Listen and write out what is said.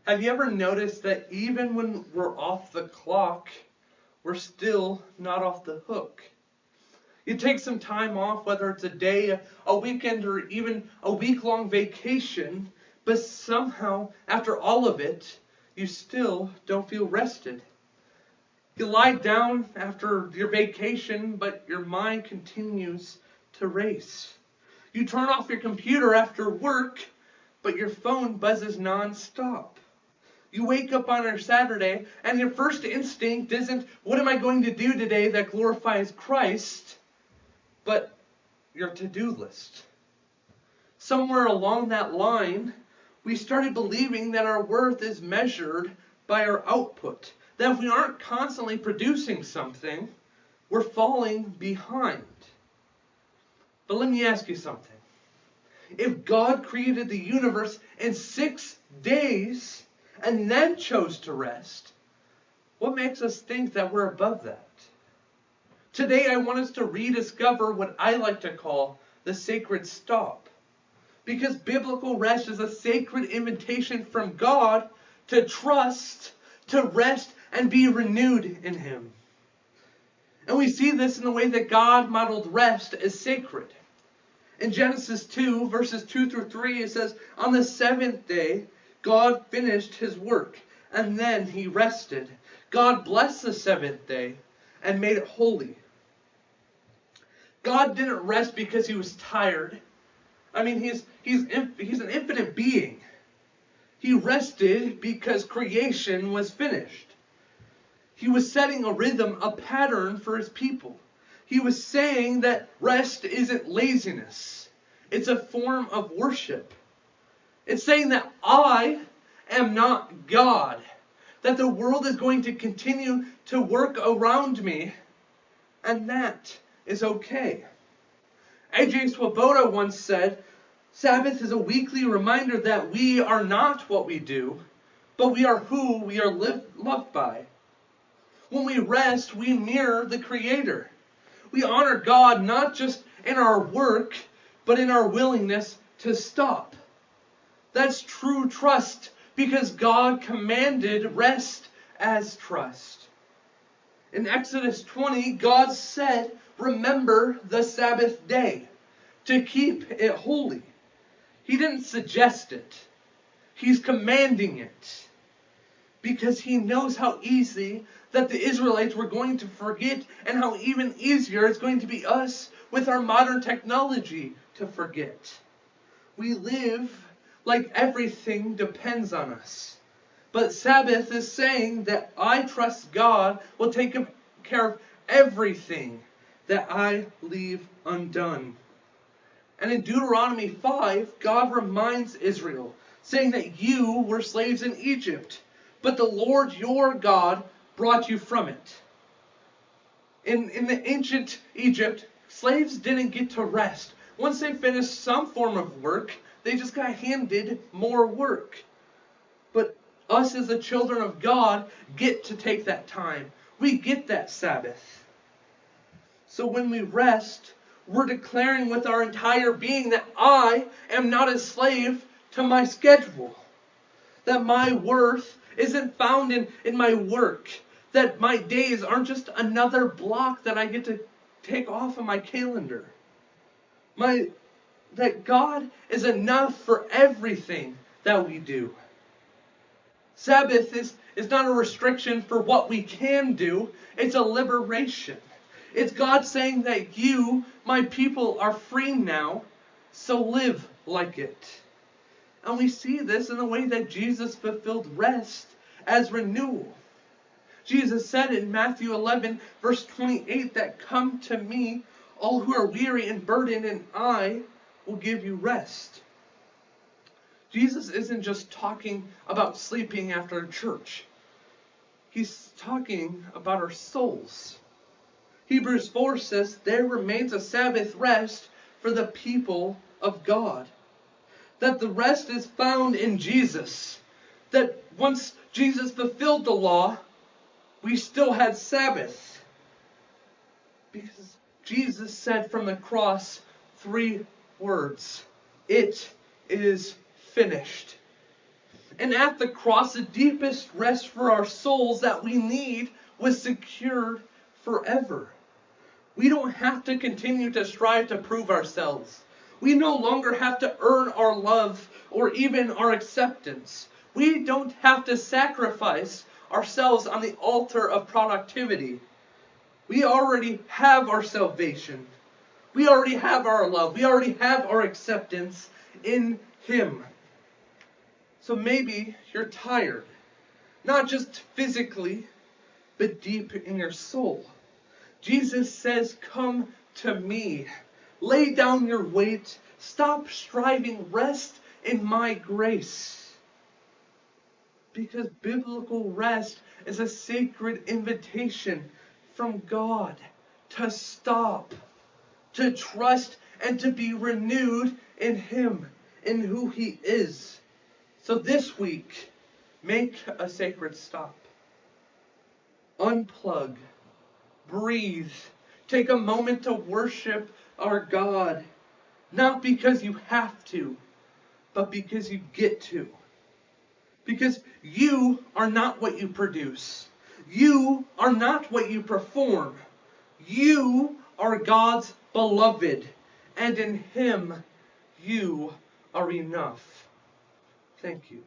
Have you ever noticed that even when we're off the clock, we're still not off the hook? You take some time off, whether it's a day, a weekend, or even a week-long vacation, but somehow, after all of it, you still don't feel rested. You lie down after your vacation, but your mind continues to race. You turn off your computer after work, but your phone buzzes nonstop. You wake up on a Saturday, and your first instinct isn't, what am I going to do today that glorifies Christ, but your to-do list. Somewhere along that line, we started believing that our worth is measured by our output. That if we aren't constantly producing something, we're falling behind. But let me ask you something. If God created the universe in 6 days and then chose to rest, what makes us think that we're above that? Today I want us to rediscover what I like to call the sacred stop. Because biblical rest is a sacred invitation from God to trust, to rest, and be renewed in Him. And we see this in the way that God modeled rest as sacred. In Genesis 2, verses 2 through 3, it says, on the seventh day, God finished His work, and then He rested. God blessed the seventh day and made it holy. God didn't rest because He was tired. I mean, He's an infinite being. He rested because creation was finished. He was setting a rhythm, a pattern for His people. He was saying that rest isn't laziness. It's a form of worship. It's saying that I am not God. That the world is going to continue to work around me. And that is okay. A.J. Swoboda once said, Sabbath is a weekly reminder that we are not what we do, but we are who we are loved by. When we rest, we mirror the Creator. We honor God not just in our work, but in our willingness to stop. That's true trust, because God commanded rest as trust. In Exodus 20, God said, remember the Sabbath day, to keep it holy. He didn't suggest it. He's commanding it. Because He knows how easy that the Israelites were going to forget, and how even easier it's going to be us with our modern technology to forget. We live like everything depends on us. But Sabbath is saying that I trust God will take care of everything that I leave undone. And in Deuteronomy 5, God reminds Israel, saying that you were slaves in Egypt, but the Lord your God brought you from it. In the ancient Egypt, slaves didn't get to rest. Once they finished some form of work, they just got handed more work. But us as the children of God get to take that time. We get that Sabbath. So when we rest, we're declaring with our entire being that I am not a slave to my schedule. That my worth isn't found in my work. That my days aren't just another block that I get to take off of my calendar. That God is enough for everything that we do. Sabbath is not a restriction for what we can do. It's a liberation. It's God saying that you, my people, are free now, so live like it. And we see this in the way that Jesus fulfilled rest as renewal. Jesus said in Matthew 11, verse 28, that come to me, all who are weary and burdened, and I will give you rest. Jesus isn't just talking about sleeping after church. He's talking about our souls. Hebrews 4 says, there remains a Sabbath rest for the people of God. That the rest is found in Jesus. That once Jesus fulfilled the law, we still had Sabbath. Because Jesus said from the cross 3 words. It is finished. And at the cross, the deepest rest for our souls that we need was secured forever. We don't have to continue to strive to prove ourselves. We no longer have to earn our love or even our acceptance. We don't have to sacrifice ourselves on the altar of productivity. We already have our salvation. We already have our love. We already have our acceptance in Him. So maybe you're tired, not just physically, but deep in your soul. Jesus says, "Come to me. Lay down your weight. Stop striving. Rest in my grace." Because biblical rest is a sacred invitation from God to stop, to trust, and to be renewed in Him, in who He is. So this week, make a sacred stop. Unplug. Breathe. Take a moment to worship our God. Not because you have to, but because you get to. Because you are not what you produce. You are not what you perform. You are God's beloved. And in Him, you are enough. Thank you.